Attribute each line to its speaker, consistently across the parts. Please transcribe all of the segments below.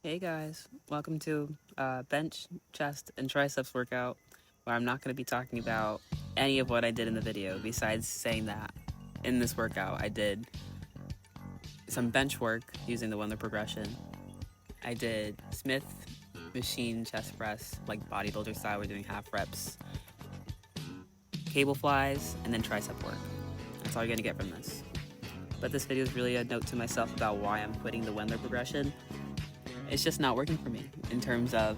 Speaker 1: Hey guys, welcome to bench, chest, and triceps workout where I'm not going to be talking about any of what I did in the video besides saying that in this workout I did some bench work using the Wendler progression. I did Smith machine chest press, like bodybuilder style, we're doing half reps, cable flies, and then tricep work. That's all you're going to get from this. But this video is really a note to myself about why I'm quitting the Wendler progression. It's just not working for me in terms of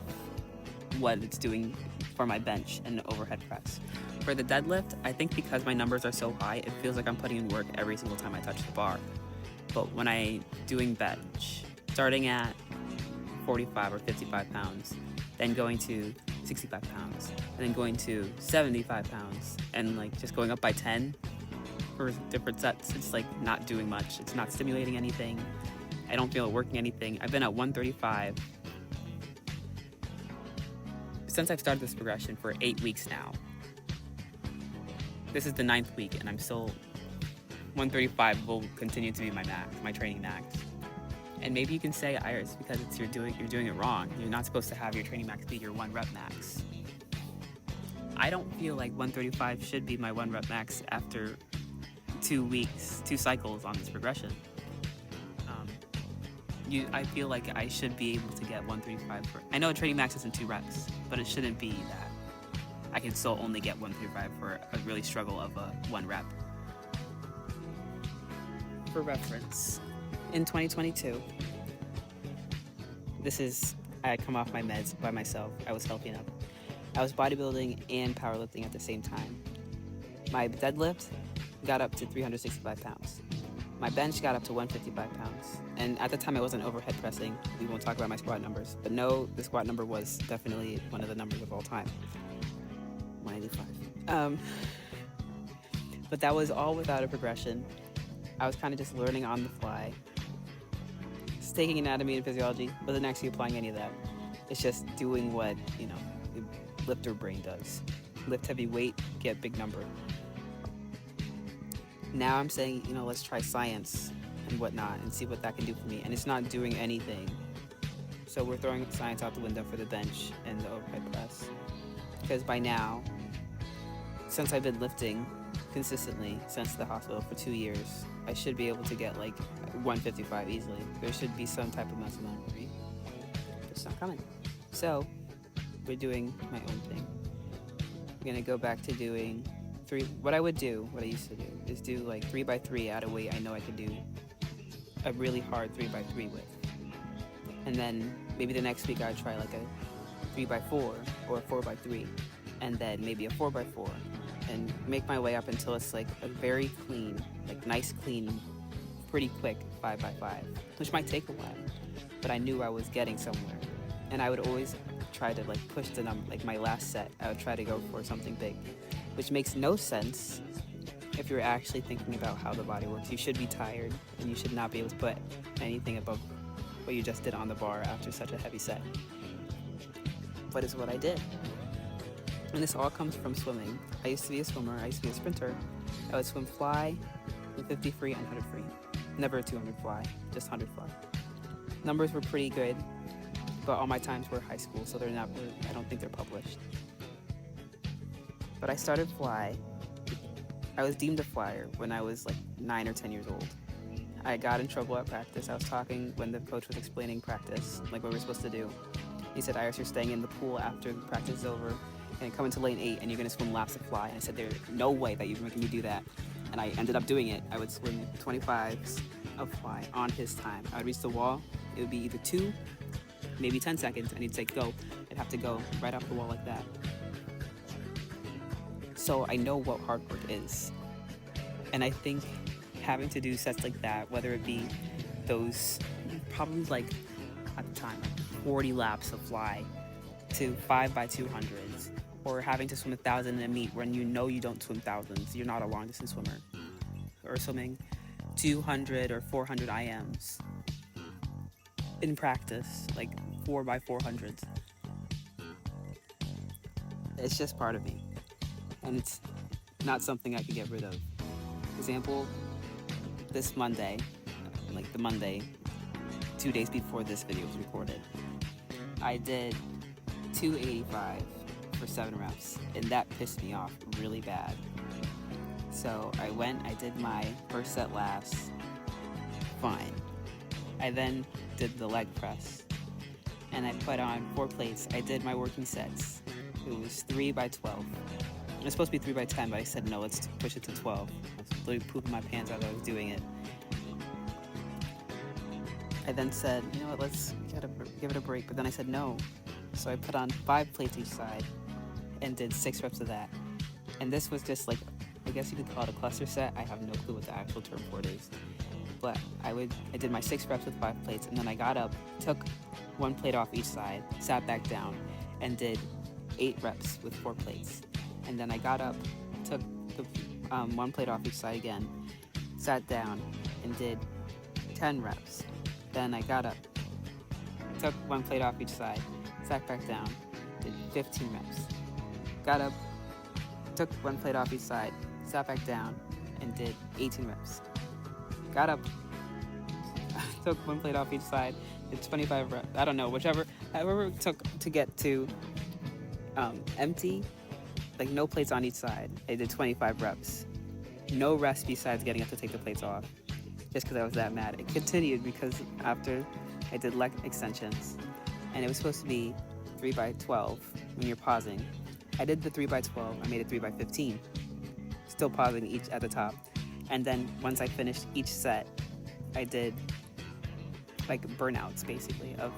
Speaker 1: what it's doing for my bench and overhead press. For the deadlift, I think because my numbers are so high, it feels like I'm putting in work every single time I touch the bar. But when I'm doing bench, starting at 45 or 55 pounds, then going to 65 pounds, and then going to 75 pounds, and like just going up by 10 for different sets, it's like not doing much. It's not stimulating anything. I don't feel it working anything. I've been at 135 since I've started this progression for 8 weeks now. This is the 9th week and I'm still 135 will continue to be my max, my training max. And maybe you can say, Iris, because you're doing it wrong. You're not supposed to have your training max be your 1 rep max. I don't feel like 135 should be my 1 rep max after 2 weeks, 2 cycles on this progression. I feel like I should be able to get 135 for. I know a training max isn't 2 reps, but it shouldn't be that I can still only get 135 for a really struggle of a 1 rep. For reference, in 2022, I had come off my meds by myself. I was healthy enough. I was bodybuilding and powerlifting at the same time. My deadlift got up to 365 pounds. My bench got up to 155 pounds. And at the time I wasn't overhead pressing. We won't talk about my squat numbers. But no, the squat number was definitely one of the numbers of all time. 185. But that was all without a progression. I was kind of just learning on the fly. Just taking anatomy and physiology, wasn't actually applying any of that. It's just doing what, the lifter brain does. Lift heavy weight, get big number. Now I'm saying, let's try science and whatnot and see what that can do for me. And it's not doing anything. So we're throwing science out the window for the bench and the overhead press. Because by now, since I've been lifting consistently since the hospital for 2 years, I should be able to get like 155 easily. There should be some type of muscle memory. It's not coming. So we're doing my own thing. I'm going to go back to doing what I used to do is do like 3x3 at a weight I know I could do a really hard 3x3 with. And then maybe the next week I'd try like a 3x4 or a 4x3 and then maybe a 4x4 and make my way up until it's like a very clean, like nice, clean, pretty quick 5x5, which might take a while, but I knew I was getting somewhere. And I would always try to like push the number, like my last set, I would try to go for something big, which makes no sense if you're actually thinking about how the body works. You should be tired and you should not be able to put anything above what you just did on the bar after such a heavy set. But it's what I did. And this all comes from swimming. I used to be a swimmer, I used to be a sprinter. I would swim fly, 50 free and 100 free. Never a 200 fly, just 100 fly. Numbers were pretty good, but all my times were high school, so I don't think they're published. But I started fly. I was deemed a flyer when I was like 9 or 10 years old. I got in trouble at practice. I was talking when the coach was explaining practice, like what we're supposed to do. He said, Iris, you're staying in the pool after the practice is over and come into lane 8 and you're going to swim laps of fly. And I said, there's no way that you're making me do that. And I ended up doing it. I would swim 25s of fly on his time. I would reach the wall. It would be either 2, maybe 10 seconds, and he'd say, go. I'd have to go right off the wall like that. So I know what hard work is. And I think having to do sets like that, whether it be those probably like at the time 40 laps of fly to 5x200s, or having to swim 1,000 in a meet when you know you don't swim thousands, you're not a long distance swimmer, or swimming 200 or 400 IMs in practice, like 4x400s. It's just part of me. And it's not something I could get rid of. Example, this Monday, like the Monday 2 days before this video was recorded. I did 285 for 7 reps, and that pissed me off really bad. So I did my first set last, fine. I then did the leg press, and I put on 4 plates. I did my working sets. It was 3 by 12. It was supposed to be 3 by 10, but I said no, let's push it to 12. I was literally pooping my pants as I was doing it. I then said, you know what, let's give it a break, but then I said no. So I put on 5 plates each side and did 6 reps of that. And this was just like, I guess you could call it a cluster set. I have no clue what the actual term for it is. But I did my 6 reps with 5 plates, and then I got up, took 1 plate off each side, sat back down, and did 8 reps with 4 plates. And then I got up, took the 1 plate off each side again, sat down, and did 10 reps. Then I got up, took 1 plate off each side, sat back down, did 15 reps. Got up, took 1 plate off each side, sat back down, and did 18 reps. Got up, took 1 plate off each side, did 25 reps. I don't know, however it took to get to empty, like no plates on each side. I did 25 reps. No rest besides getting up to take the plates off, just because I was that mad. It continued because after I did leg extensions, and it was supposed to be 3 by 12 when you're pausing. I did the 3 by 12, I made it 3 by 15, still pausing each at the top. And then once I finished each set, I did like burnouts basically of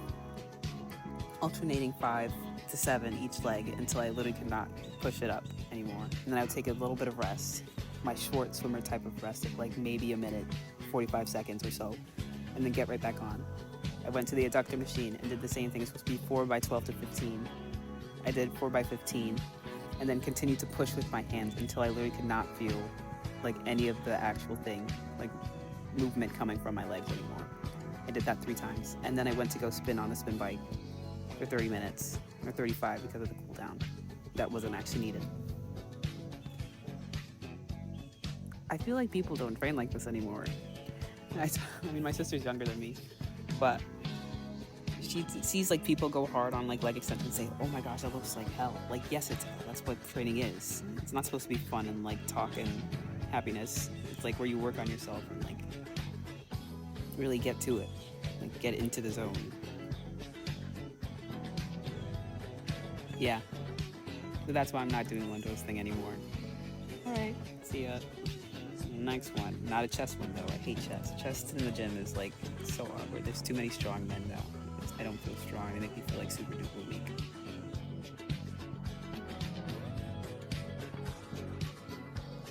Speaker 1: alternating 5 to 7 each leg until I literally could not push it up anymore. And then I would take a little bit of rest, my short swimmer type of rest of like maybe a minute, 45 seconds or so, and then get right back on. I went to the adductor machine and did the same thing. It's supposed to be 4 by 12 to 15. I did 4 by 15 and then continued to push with my hands until I literally could not feel like any of the actual thing, like movement coming from my legs anymore. I did that 3 times. And then I went to go spin on the spin bike for 30 minutes, or 35 because of the cool down. That wasn't actually needed. I feel like people don't train like this anymore. I mean, my sister's younger than me, but she sees like people go hard on like leg extensions and say, oh my gosh, that looks like hell. Like, yes, it's hell. That's what training is. It's not supposed to be fun and like talk and happiness. It's like where you work on yourself and like really get to it, like get into the zone. Yeah, so that's why I'm not doing Wender's thing anymore. Alright, see ya. Next one. Not a chest one though. I hate chest. Chest in the gym is like so awkward. There's too many strong men now. I don't feel strong. They make me feel like super duper weak.